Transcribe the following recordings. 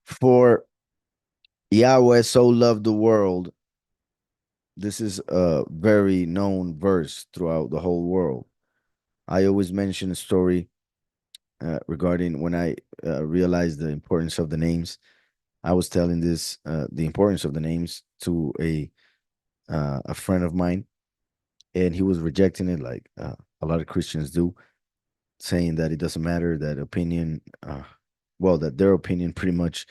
For Yahweh so loved the world. This is a very known verse throughout the whole world. I always mention a story regarding when I realized the importance of the names. I was telling this the importance of the names to a friend of mine, and he was rejecting it like a lot of Christians do, saying that it doesn't matter, that opinion, well, that their opinion pretty much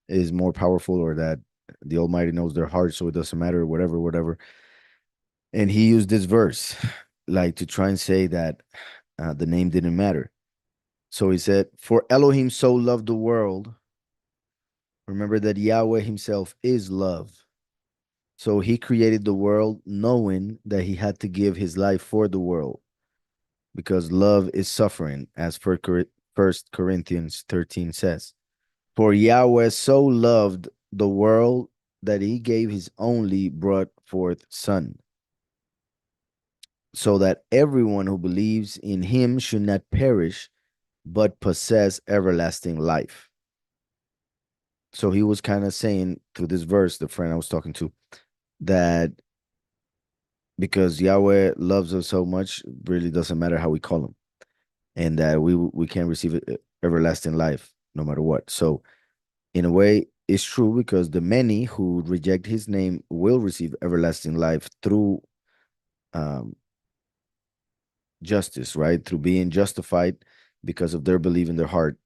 is more powerful, or that the Almighty knows their heart, so it doesn't matter, whatever, whatever. And he used this verse, like to try and say that the name didn't matter. So he said, "For Elohim so loved the world." Remember that Yahweh himself is love. So he created the world knowing that he had to give his life for the world because love is suffering, as First Corinthians 13 says. For Yahweh so loved the world that he gave his only brought forth son, so that everyone who believes in him should not perish, but possess everlasting life. So he was kind of saying through this verse, the friend I was talking to, that because Yahweh loves us so much, really doesn't matter how we call him, and that we can receive everlasting life no matter what. So in a way, it's true because the many who reject his name will receive everlasting life through um, justice, right? Through being justified because of their belief in their heart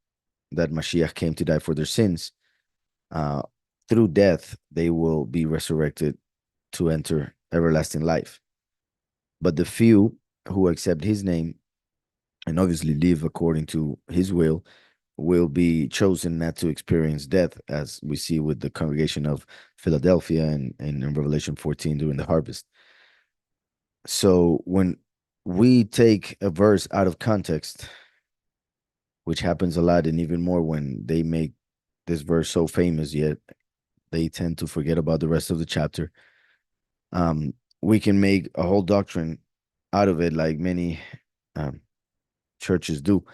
that Mashiach came to die for their sins. Uh, Through death, they will be resurrected to enter everlasting life. But the few who accept his name and obviously live according to his will be chosen not to experience death, as we see with the congregation of Philadelphia and in Revelation 14 during the harvest. So when we take a verse out of context, which happens a lot, and even more when they make this verse so famous, yet they tend to forget about the rest of the chapter. Um, we can make a whole doctrine out of it, like many um, churches do.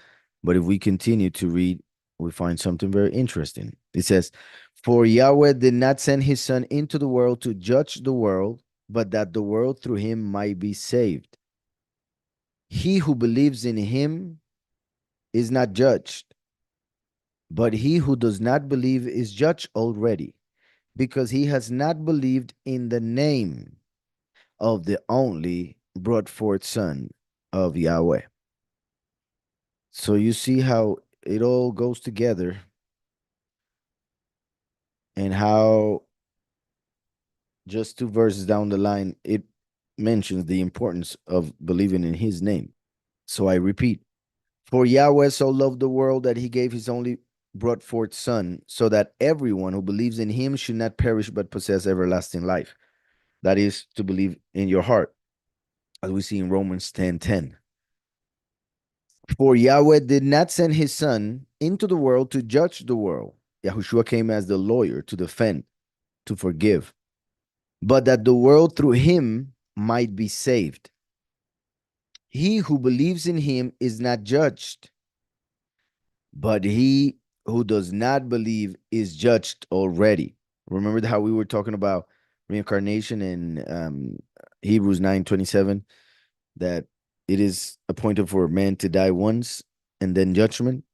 But if we continue to read, we find something very interesting. It says, "For Yahweh did not send his son into the world to judge the world, but that the world through him might be saved. He who believes in him is not judged, but he who does not believe is judged already, because he has not believed in the name of the only brought forth Son of Yahweh." So you see how it all goes together, and how just two verses down the line, it mentions the importance of believing in his name. So I repeat, for Yahweh so loved the world that he gave his only brought forth Son, so that everyone who believes in him should not perish but possess everlasting life. That is to believe in your heart, as we see in Romans 10:10. For Yahweh did not send his Son into the world to judge the world. Yahushua came as the lawyer to defend, to forgive, but that the world through him might be saved. He who believes in him is not judged, but he who does not believe is judged already. Remember how we were talking about reincarnation in Hebrews 9:27, that it is appointed for man to die once and then judgment.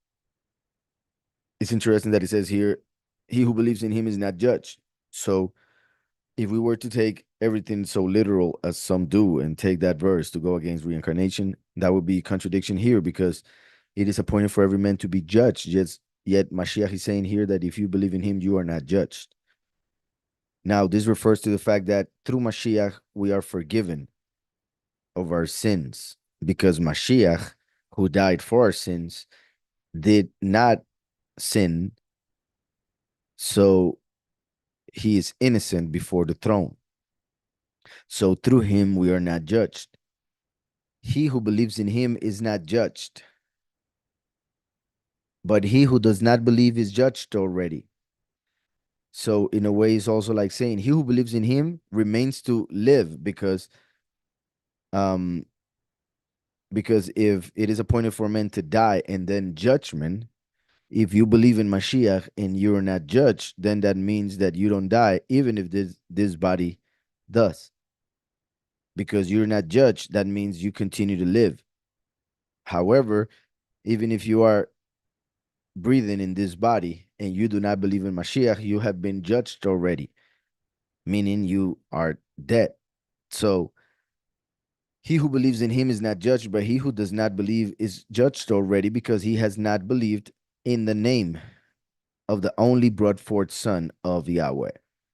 It's interesting that it says here, he who believes in him is not judged. So if we were to take everything so literal as some do and take that verse to go against reincarnation, that would be contradiction here, because it is appointed for every man to be judged. Yet Mashiach is saying here that if you believe in him, you are not judged. Now, this refers to the fact that through Mashiach, we are forgiven of our sins, because Mashiach, who died for our sins, did not sin. So he is innocent before the throne. So through him, we are not judged. He who believes in him is not judged, but he who does not believe is judged already. So in a way, it's also like saying he who believes in him remains to live, um because if it is appointed for men to die and then judgment, If you believe in Mashiach and you're not judged, then that means that you don't die, even if this body does. Because you're not judged, that means you continue to live. However, even if you are breathing in this body and you do not believe in Mashiach, you have been judged already, meaning you are dead. So he who believes in him is not judged, but he who does not believe is judged already because he has not believed in the name of the only brought forth Son of Yahweh.